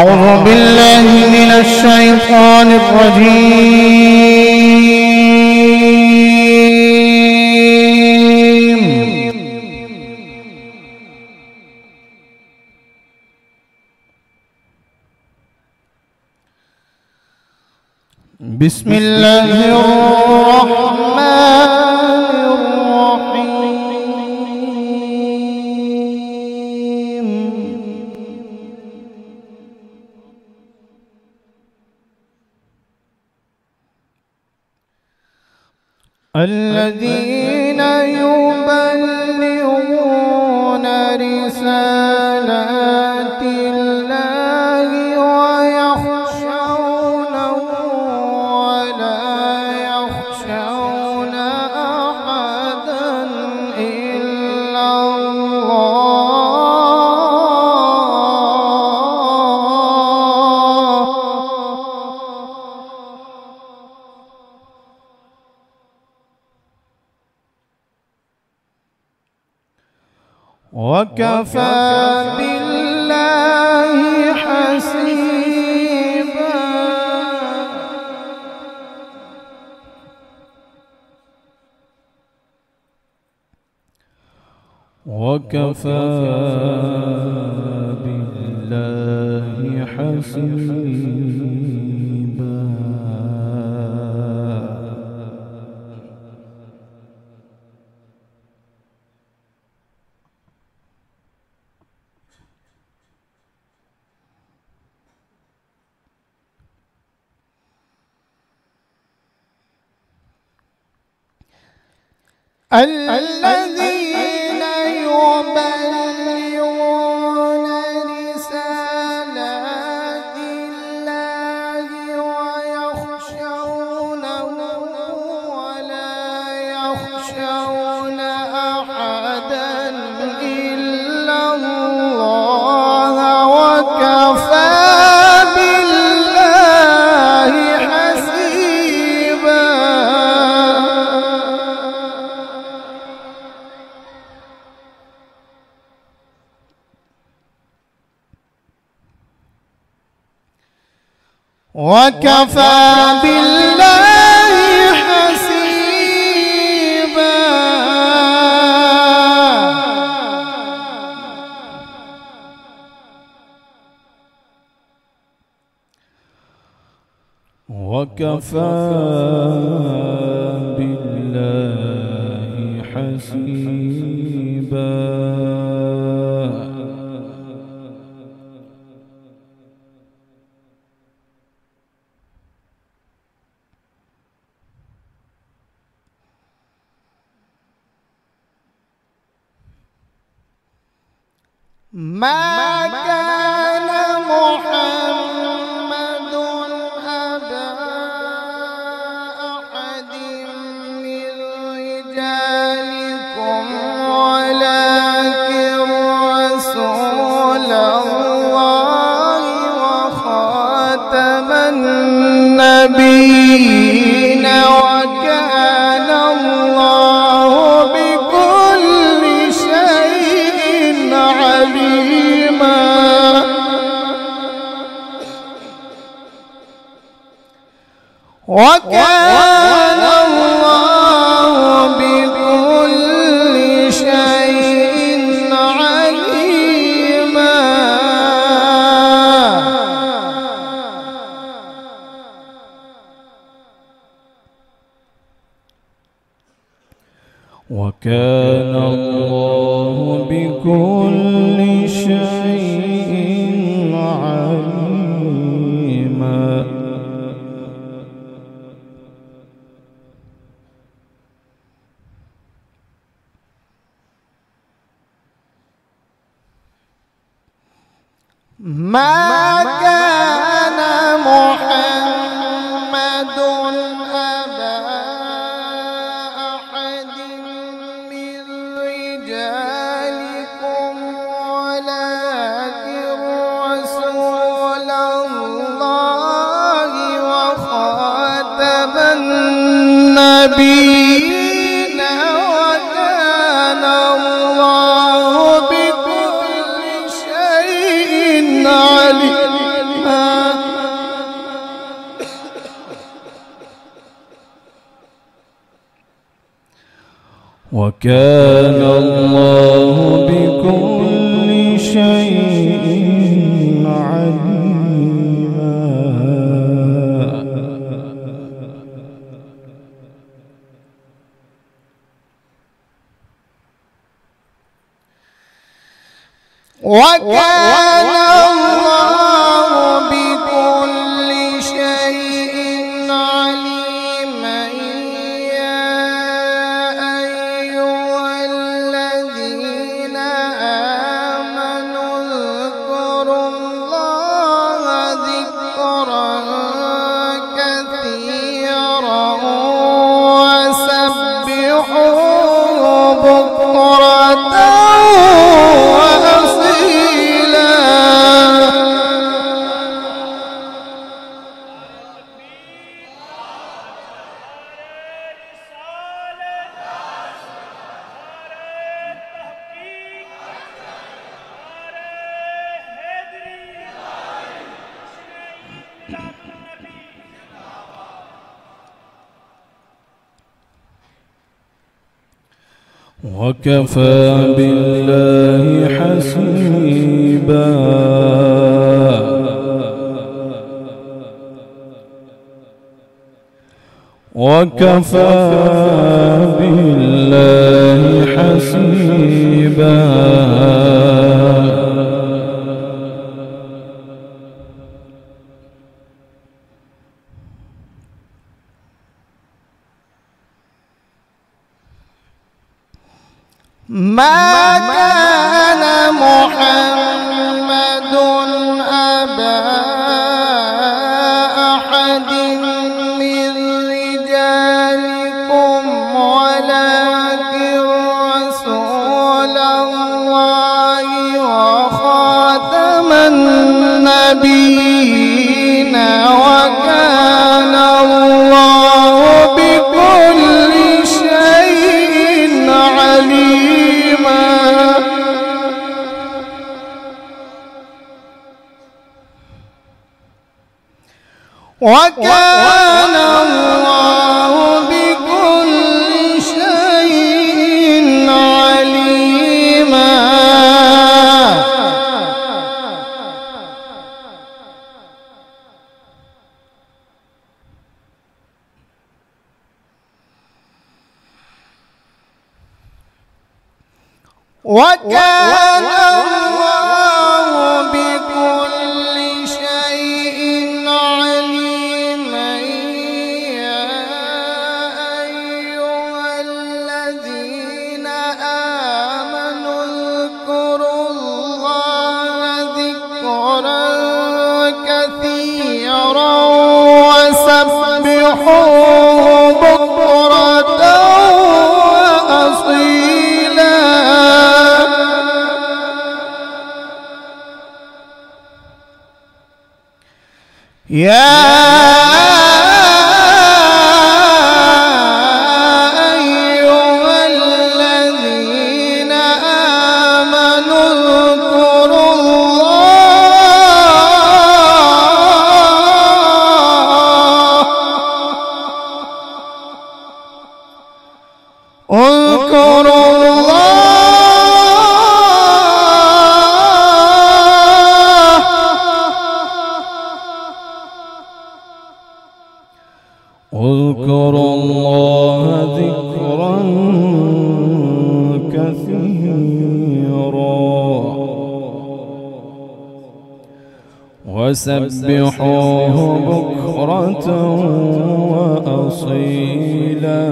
أعوذ بالله من الشيطان الرجيم. بسم الله الرحمن الرحيم. الذين يبلغون رسالات الله ويخشونه ولا يخشون أحدا إلا الله وكفى بالله حسيبا. وكفى بالله حسيبا. الذين يبلغون رسالات الله ويخشونه ولا يخشون أحدا إلا الله وكفى بالله حسيبا. وكفى بالله حسيبا. وكفى بالله حسيبا. ما كان محمد أبا أحد من رجالكم ولكن رسول الله وخاتم النبيين وكان الله بكل شيء عليما. وكان الله بكل شيء عليما. وكان الله بكل شيء عليما. ما كان محمد أبا أحد من رجالكم ولكن رسول الله وخاتم النبيين وكان الله بكل شيء عليم. وكان الله بكل شيء عليما. وكان الله بكل شيء عليما. يا أيها الذين آمنوا اذكروا الله ذكرا كثيرا وسبحوه بكرة وكفى بالله حسيبا. وكفى بالله حسيبا. ما كان محمد أبا أحد من رجالكم ولكن رسول الله وخاتم النبيين وكان الله بكل شيء عليما. وكان الله بكل شيء عليما. وكان الله بكل شيء عليما. يا أيها الذين آمنوا اذكروا الله ذكرا كثيرا وسبحوه بكرة وأصيلا. يا أيها الذين آمنوا اذكروا اذكروا الله ذكرا كثيرا وسبحوه بكرة وأصيلا.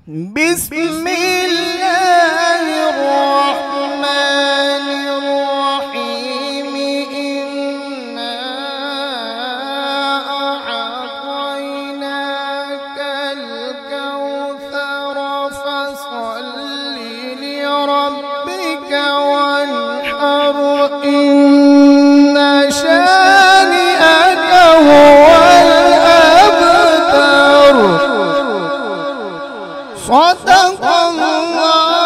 بسم الله الرحمن الرحيم. إنا أعطيناك الكوثر فصل لربك وانحر إن شانئك هو الأبتر. صدق الله